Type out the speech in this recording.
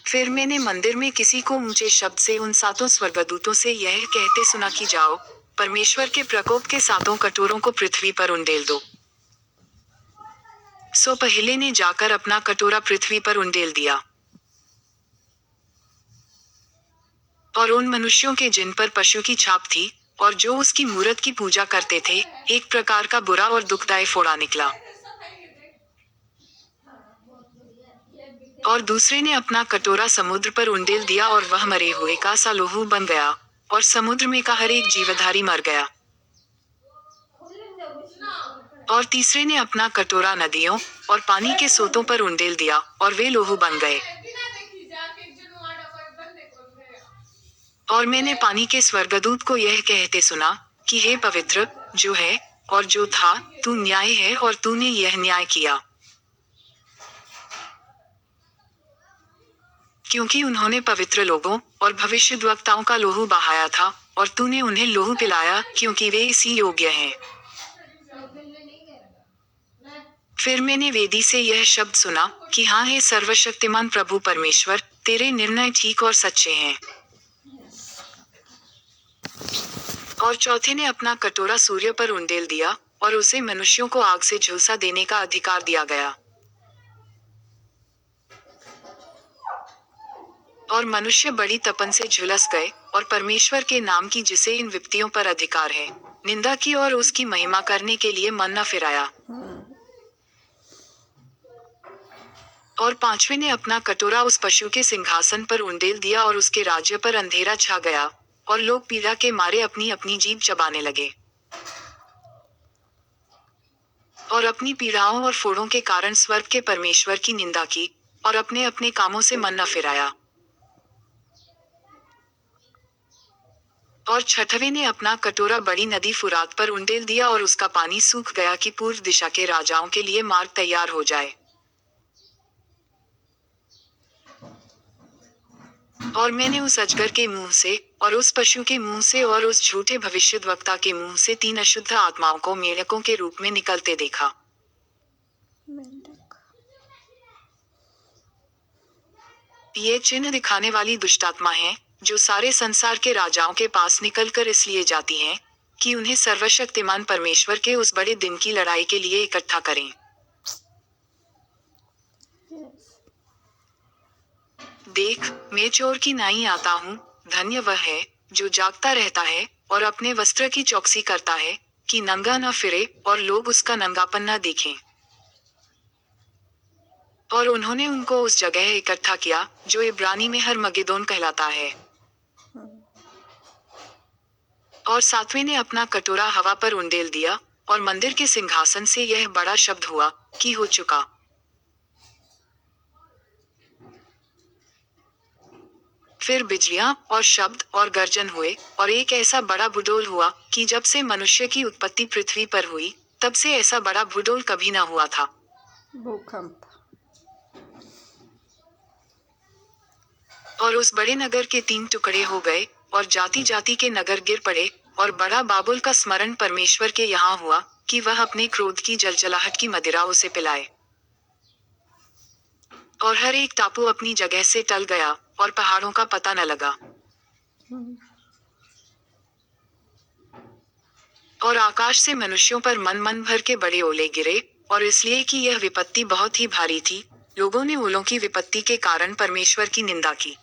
फिर मैंने मंदिर में किसी को ऊंचे शब्द से उन 7 स्वर्गदूतों से यह कहते सुना कि जाओ, परमेश्वर के प्रकोप के 7 कटोरों को पृथ्वी पर उंडेल दो। सो पहले ने जाकर अपना कटोरा पृथ्वी पर उंडेल दिया। और उन मनुष्यों के जिन पर पशु की छाप थी, और जो उसकी मूरत की पूजा करते थे, एक प्रकार का बुरा और दुखदायी फोड़ा निकला। और दूसरे ने अपना कटोरा समुद्र पर उंडेल दिया और वह मरे हुए का सा लोहू बन गया, और समुद्र में का हर एक जीवधारी मर गया। और तीसरे ने अपना कटोरा नदियों और पानी के सोतों पर उंडेल दिया, और वे लोहू बन गए। और मैंने पानी के स्वर्गदूत को यह कहते सुना कि हे पवित्र, जो है और जो था, तू न्याय है और तूने यह न्याय किया, क्योंकि उन्होंने पवित्र लोगों और भविष्यद्वक्ताओं का लोहू बहाया था, और तूने उन्हें लोहू पिलाया, क्योंकि वे इसी योग्य हैं। फिर मैंने वेदी से यह शब्द सुना कि हाँ, हे सर्वशक्तिमान प्रभु परमेश्वर, तेरे निर्णय ठीक और सच्चे हैं। और चौथे ने अपना कटोरा सूर्य पर उंडेल दिया, और उसे मनुष्यों को आग से झुलसा देने का अधिकार दिया गया। और मनुष्य बड़ी तपन से झुलस गए, और परमेश्वर के नाम की, जिसे इन विपत्तियों पर अधिकार है, निंदा की और उसकी महिमा करने के लिए मन न फिराया। और पांचवें ने अपना कटोरा उस पशु के सिंहासन पर उंडेल दिया, और उसके राज्य पर अंधेरा छा गया, और लोग पीड़ा के मारे अपनी अपनी जीभ चबाने लगे, और अपनी पीड़ाओं और फोड़ों के कारण स्वर्ग के परमेश्वर की निंदा की, और अपने अपने कामों से मन न फिराया। और छठवें ने अपना कटोरा बड़ी नदी फुरात पर उंडेल दिया, और उसका पानी सूख गया कि पूर्व दिशा के राजाओं के लिए मार्ग तैयार हो जाए। और मैंने उस अजगर के मुंह से और उस पशु के मुंह से और उस झूठे भविष्यद्वक्ता के मुंह से 3 अशुद्ध आत्माओं को मेढकों के रूप में निकलते देखा। ये चिन्ह दिखाने वाली दुष्टात्मा हैं, जो सारे संसार के राजाओं के पास निकलकर इसलिए जाती हैं कि उन्हें सर्वशक्तिमान परमेश्वर के उस बड़े दिन की लड़ाई के लिए इकट्ठा करें। देख, मैं चोर की नाई आता हूँ। धन्य वह है जो जागता रहता है और अपने वस्त्र की चौकसी करता है, कि नंगा न फिरे और लोग उसका नंगापन न देखें। और उन्होंने उनको उस जगह इकट्ठा किया जो इब्रानी में हरमगेदोन कहलाता है। और सातवें ने अपना कटोरा हवा पर उंडेल दिया, और मंदिर के सिंहासन से यह बड़ा शब्द हुआ कि हो चुका। फिर बिजलियां और शब्द और गर्जन हुए, और एक ऐसा बड़ा भूडोल हुआ कि जब से मनुष्य की उत्पत्ति पृथ्वी पर हुई, तब से ऐसा बड़ा भूडोल कभी न हुआ था। भूकंप। और उस बड़े नगर के 3 टुकड़े हो गए, और जाति जाति के नगर गिर पड़े, और बड़ा बाबुल का स्मरण परमेश्वर के यहाँ हुआ कि वह अपने क्रोध की जलजलाहट की मदिरा उसे पिलाए। और हर एक टापू अपनी जगह से टल गया, और पहाड़ों का पता न लगा। और आकाश से मनुष्यों पर मन मन भर के बड़े ओले गिरे, और इसलिए कि यह विपत्ति बहुत ही भारी थी, लोगों ने ओलों की विपत्ति के कारण परमेश्वर की निंदा की।